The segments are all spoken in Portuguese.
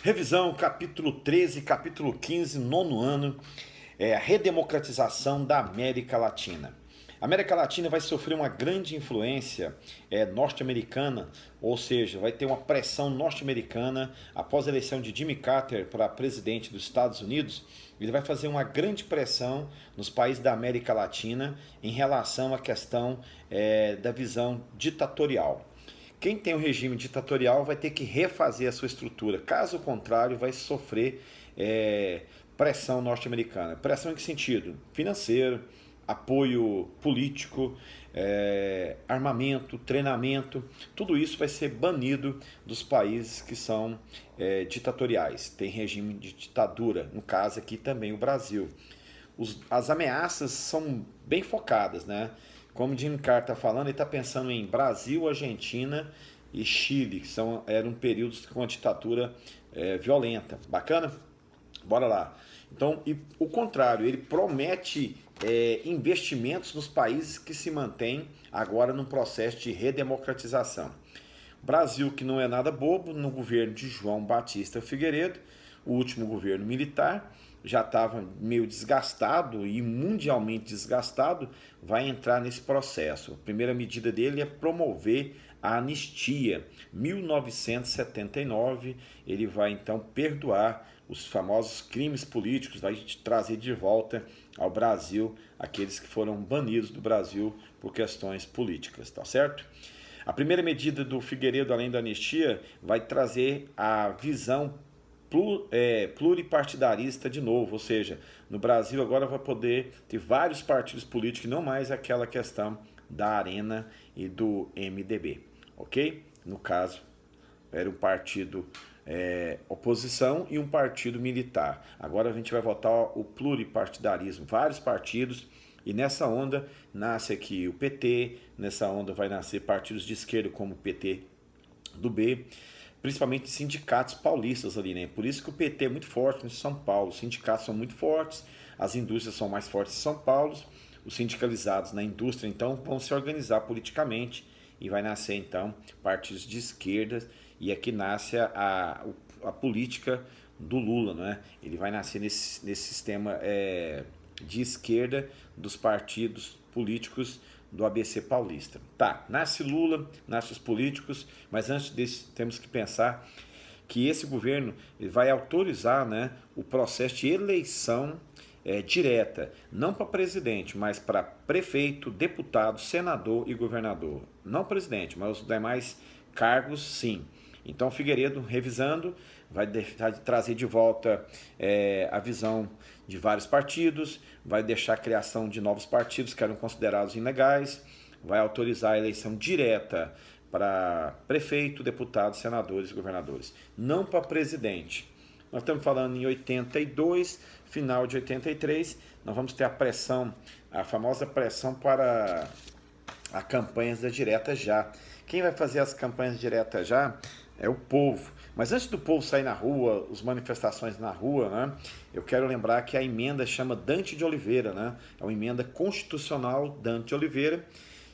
Revisão, capítulo 13, capítulo 15, nono ano, a redemocratização da América Latina. A América Latina vai sofrer uma grande influência norte-americana, ou seja, vai ter uma pressão norte-americana após a eleição de Jimmy Carter para presidente dos Estados Unidos. Ele vai fazer uma grande pressão nos países da América Latina em relação à questão da visão ditatorial. Quem tem um regime ditatorial vai ter que refazer a sua estrutura, caso contrário vai sofrer pressão norte-americana. Pressão em que sentido? Financeiro, apoio político, armamento, treinamento, tudo isso vai ser banido dos países que são ditatoriais, tem regime de ditadura, no caso aqui também o Brasil. As ameaças são bem focadas, né? Como o Jimmy Carter está falando, ele está pensando em Brasil, Argentina e Chile, que eram períodos com uma ditadura violenta. Bacana? Bora lá. Então, e o contrário, ele promete investimentos nos países que se mantêm agora num processo de redemocratização. Brasil, que não é nada bobo, no governo de João Batista Figueiredo, o último governo militar, já estava meio desgastado e mundialmente desgastado, vai entrar nesse processo. A primeira medida dele é promover a anistia. 1979, ele vai então perdoar os famosos crimes políticos, vai trazer de volta ao Brasil aqueles que foram banidos do Brasil por questões políticas, tá certo? A primeira medida do Figueiredo, além da anistia, vai trazer a visão pluripartidarista de novo, ou seja, no Brasil agora vai poder ter vários partidos políticos, não mais aquela questão da Arena e do MDB, ok? No caso, era um partido oposição e um partido militar. Agora a gente vai votar o pluripartidarismo, vários partidos, e nessa onda nasce aqui o PT, nessa onda vai nascer partidos de esquerda como o PT do B, principalmente sindicatos paulistas ali, né? Por isso que o PT é muito forte em São Paulo, os sindicatos são muito fortes, as indústrias são mais fortes em São Paulo, os sindicalizados na indústria, então, vão se organizar politicamente e vai nascer, então, partidos de esquerda, e aqui nasce a política do Lula, né? Ele vai nascer nesse sistema de esquerda dos partidos políticos do ABC paulista. Tá, nasce Lula, nasce os políticos, mas antes disso temos que pensar que esse governo ele vai autorizar, né, o processo de eleição direta, não para presidente, mas para prefeito, deputado, senador e governador. Não presidente, mas os demais cargos sim. Então Figueiredo, revisando, vai trazer de volta a visão de vários partidos, vai deixar a criação de novos partidos que eram considerados ilegais, vai autorizar a eleição direta para prefeito, deputado, senadores e governadores, não para presidente. Nós estamos falando em 82, final de 83, nós vamos ter a pressão, a famosa pressão para as campanhas da direta já. Quem vai fazer as campanhas diretas já é o povo. Mas antes do povo sair na rua, as manifestações na rua, né, eu quero lembrar que a emenda chama Dante de Oliveira, né, é uma emenda constitucional Dante de Oliveira,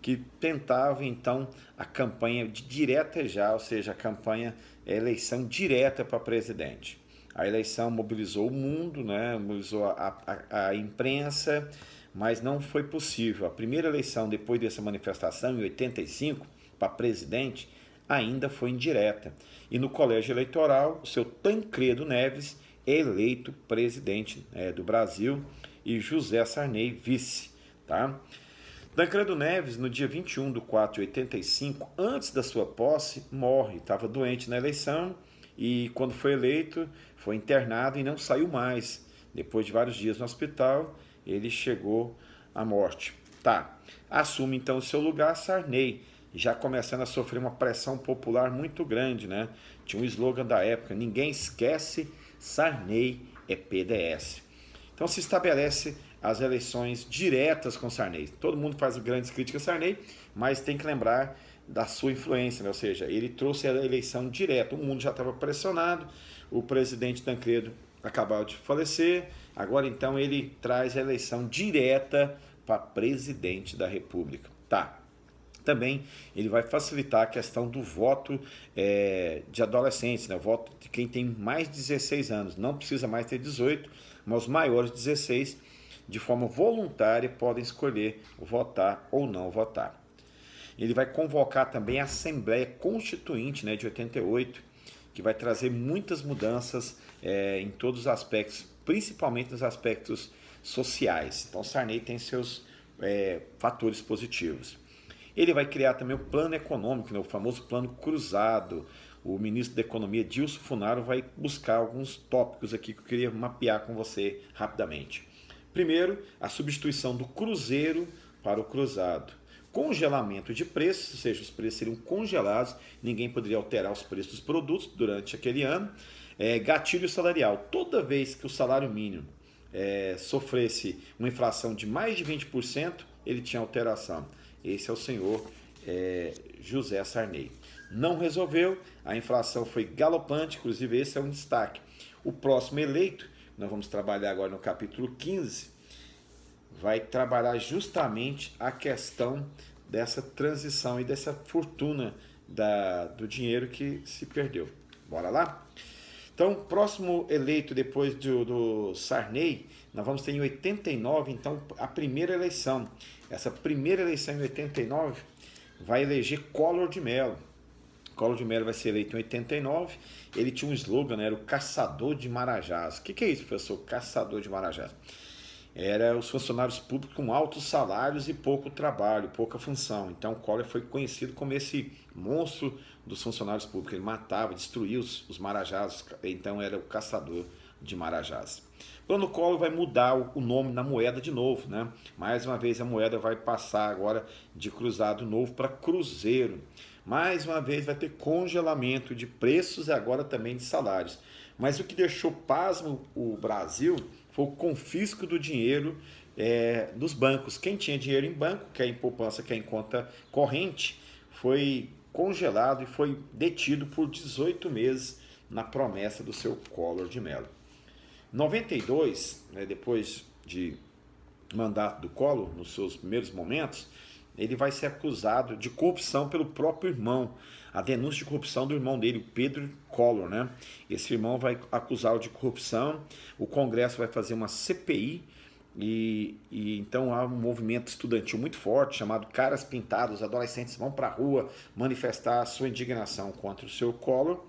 que tentava então a campanha de direta já, ou seja, a campanha eleição direta para presidente. A eleição mobilizou o mundo, né, mobilizou a imprensa, mas não foi possível. A primeira eleição depois dessa manifestação, em 85, para presidente, ainda foi indireta. E no colégio eleitoral, o seu Tancredo Neves é eleito presidente do Brasil e José Sarney vice. Tá? Tancredo Neves, no dia 21 de 4 de 85, antes da sua posse, morre. Estava doente na eleição e quando foi eleito, foi internado e não saiu mais. Depois de vários dias no hospital, ele chegou à morte. Tá. Assume então o seu lugar Sarney, já começando a sofrer uma pressão popular muito grande, né? Tinha um slogan da época, ninguém esquece, Sarney é PDS. Então se estabelece as eleições diretas com Sarney. Todo mundo faz grandes críticas a Sarney, mas tem que lembrar da sua influência, né? Ou seja, ele trouxe a eleição direta, o mundo já estava pressionado, o presidente Tancredo acabou de falecer, agora então ele traz a eleição direta para presidente da República. Tá. Também ele vai facilitar a questão do voto de adolescentes, né? O voto de quem tem mais de 16 anos. Não precisa mais ter 18, mas os maiores de 16, de forma voluntária, podem escolher votar ou não votar. Ele vai convocar também a Assembleia Constituinte, né, de 88, que vai trazer muitas mudanças em todos os aspectos, principalmente nos aspectos sociais. Então, Sarney tem seus fatores positivos. Ele vai criar também o plano econômico, né, o famoso plano cruzado. O ministro da Economia, Dilson Funaro, vai buscar alguns tópicos aqui que eu queria mapear com você rapidamente. Primeiro, a substituição do cruzeiro para o cruzado. Congelamento de preços, ou seja, os preços seriam congelados, ninguém poderia alterar os preços dos produtos durante aquele ano. Gatilho salarial, toda vez que o salário mínimo sofresse uma inflação de mais de 20%, ele tinha alteração. Esse é o senhor José Sarney. Não resolveu, a inflação foi galopante, inclusive esse é um destaque. O próximo eleito, nós vamos trabalhar agora no capítulo 15, vai trabalhar justamente a questão dessa transição e dessa fortuna do dinheiro que se perdeu. Bora lá? Então, próximo eleito depois do Sarney, nós vamos ter em 89, então, a primeira eleição. Essa primeira eleição em 89 vai eleger Collor de Mello. Collor de Mello vai ser eleito em 89. Ele tinha um slogan, né? Era o Caçador de Marajás. O que é isso, professor? Caçador de Marajás. Era os funcionários públicos com altos salários e pouco trabalho, pouca função. Então, Collor foi conhecido como esse monstro dos funcionários públicos. Ele matava, destruía os marajás, então era o caçador de marajás. O plano Collor vai mudar o nome na moeda de novo, né? Mais uma vez a moeda vai passar agora de cruzado novo para cruzeiro. Mais uma vez vai ter congelamento de preços e agora também de salários. Mas o que deixou pasmo o Brasil foi o confisco do dinheiro dos bancos. Quem tinha dinheiro em banco, quer em poupança, quer em conta corrente, foi congelado e foi detido por 18 meses na promessa do seu Collor de Mello. Em 92, depois de mandato do Collor, nos seus primeiros momentos, ele vai ser acusado de corrupção pelo próprio irmão. A denúncia de corrupção do irmão dele, o Pedro Collor, né? Esse irmão vai acusá-lo de corrupção, o Congresso vai fazer uma CPI e então há um movimento estudantil muito forte chamado Caras Pintadas. Os adolescentes vão para a rua manifestar a sua indignação contra o seu Collor.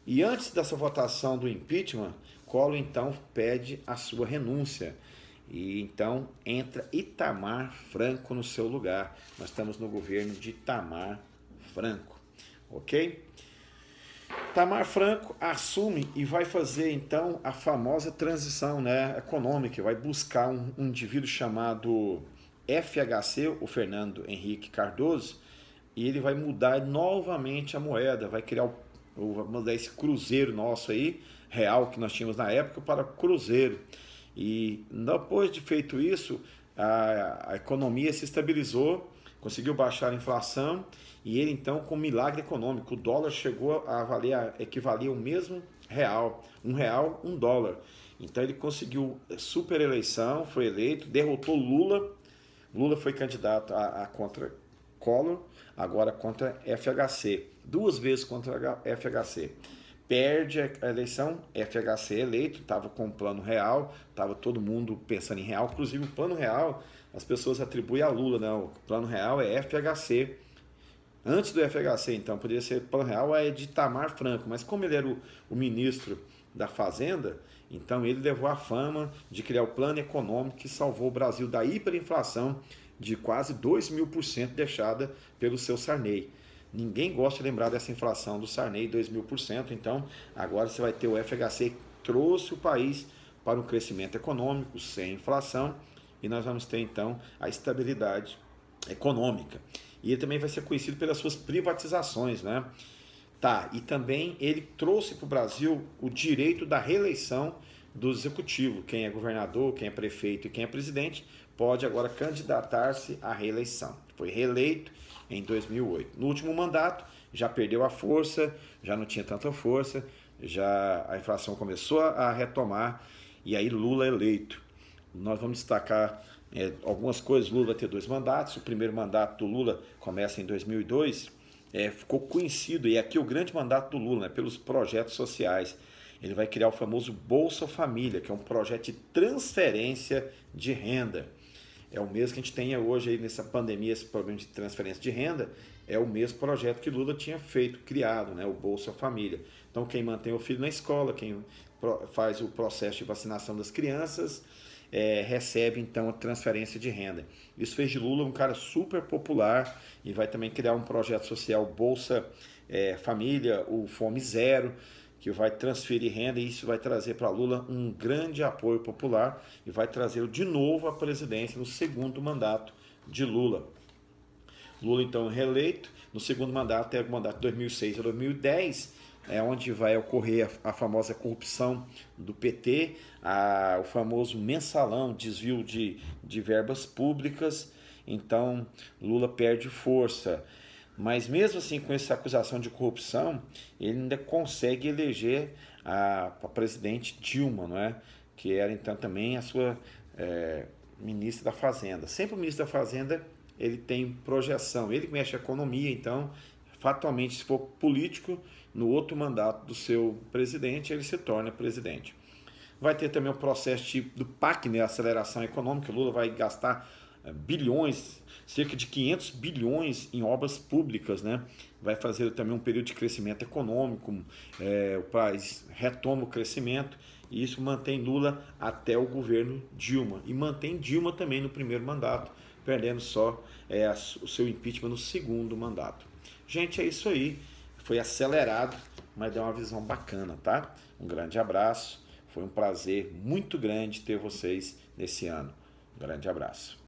E antes dessa votação do impeachment, Collor então pede a sua renúncia. E então entra Itamar Franco no seu lugar. Nós estamos no governo de Itamar Franco, ok? Itamar Franco assume e vai fazer então a famosa transição, né, econômica. Vai buscar um indivíduo chamado FHC, o Fernando Henrique Cardoso, e ele vai mudar novamente a moeda, vai criar mudar esse cruzeiro nosso aí, real que nós tínhamos na época, para cruzeiro. E depois de feito isso, a economia se estabilizou, conseguiu baixar a inflação e ele então, com um milagre econômico, o dólar chegou a equivaler ao mesmo real, um dólar. Então ele conseguiu super eleição, foi eleito, derrotou Lula. Lula foi candidato contra Collor, agora contra FHC, 2 vezes contra FHC. Perde a eleição, FHC eleito, estava com o plano real, estava todo mundo pensando em real, inclusive o plano real, as pessoas atribuem a Lula, não, o plano real é FHC. Antes do FHC, então, poderia ser plano real é de Itamar Franco, mas como ele era o ministro da Fazenda, então ele levou a fama de criar o plano econômico que salvou o Brasil da hiperinflação de quase 2.000% deixada pelo seu Sarney. Ninguém gosta de lembrar dessa inflação do Sarney, 2.000%, então agora você vai ter o FHC que trouxe o país para um crescimento econômico sem inflação e nós vamos ter então a estabilidade econômica. E ele também vai ser conhecido pelas suas privatizações, né? E também ele trouxe para o Brasil o direito da reeleição do executivo. Quem é governador, quem é prefeito e quem é presidente pode agora candidatar-se à reeleição. Foi reeleito em 2008. No último mandato, já perdeu a força, já não tinha tanta força, já a inflação começou a retomar e aí Lula eleito. Nós vamos destacar algumas coisas. Lula vai ter 2 mandatos. O primeiro mandato do Lula começa em 2002. Ficou conhecido, e aqui o grande mandato do Lula, né, pelos projetos sociais. Ele vai criar o famoso Bolsa Família, que é um projeto de transferência de renda. É o mesmo que a gente tem hoje aí nessa pandemia, esse problema de transferência de renda, é o mesmo projeto que Lula tinha feito, criado, né, o Bolsa Família. Então quem mantém o filho na escola, quem faz o processo de vacinação das crianças, recebe então a transferência de renda. Isso fez de Lula um cara super popular, e vai também criar um projeto social, Bolsa Família, o Fome Zero, que vai transferir renda, e isso vai trazer para Lula um grande apoio popular e vai trazê-lo de novo à presidência no segundo mandato de Lula. Lula então reeleito, no segundo mandato é o mandato de 2006 a 2010, onde vai ocorrer a famosa corrupção do PT, o famoso mensalão, desvio de verbas públicas. Então Lula perde força. Mas mesmo assim, com essa acusação de corrupção, ele ainda consegue eleger a presidente Dilma, não é? Que era então também a sua ministra da Fazenda. Sempre o ministro da Fazenda, ele tem projeção, ele mexe a economia, então, fatalmente, se for político, no outro mandato do seu presidente, ele se torna presidente. Vai ter também o processo do PAC, né, aceleração econômica. O Lula vai gastar bilhões, cerca de 500 bilhões em obras públicas, né? Vai fazer também um período de crescimento econômico, o país retoma o crescimento, e isso mantém Lula até o governo Dilma, e mantém Dilma também no primeiro mandato, perdendo só o seu impeachment no segundo mandato. Gente, é isso aí, foi acelerado, mas deu uma visão bacana, tá? Um grande abraço, foi um prazer muito grande ter vocês nesse ano. Um grande abraço.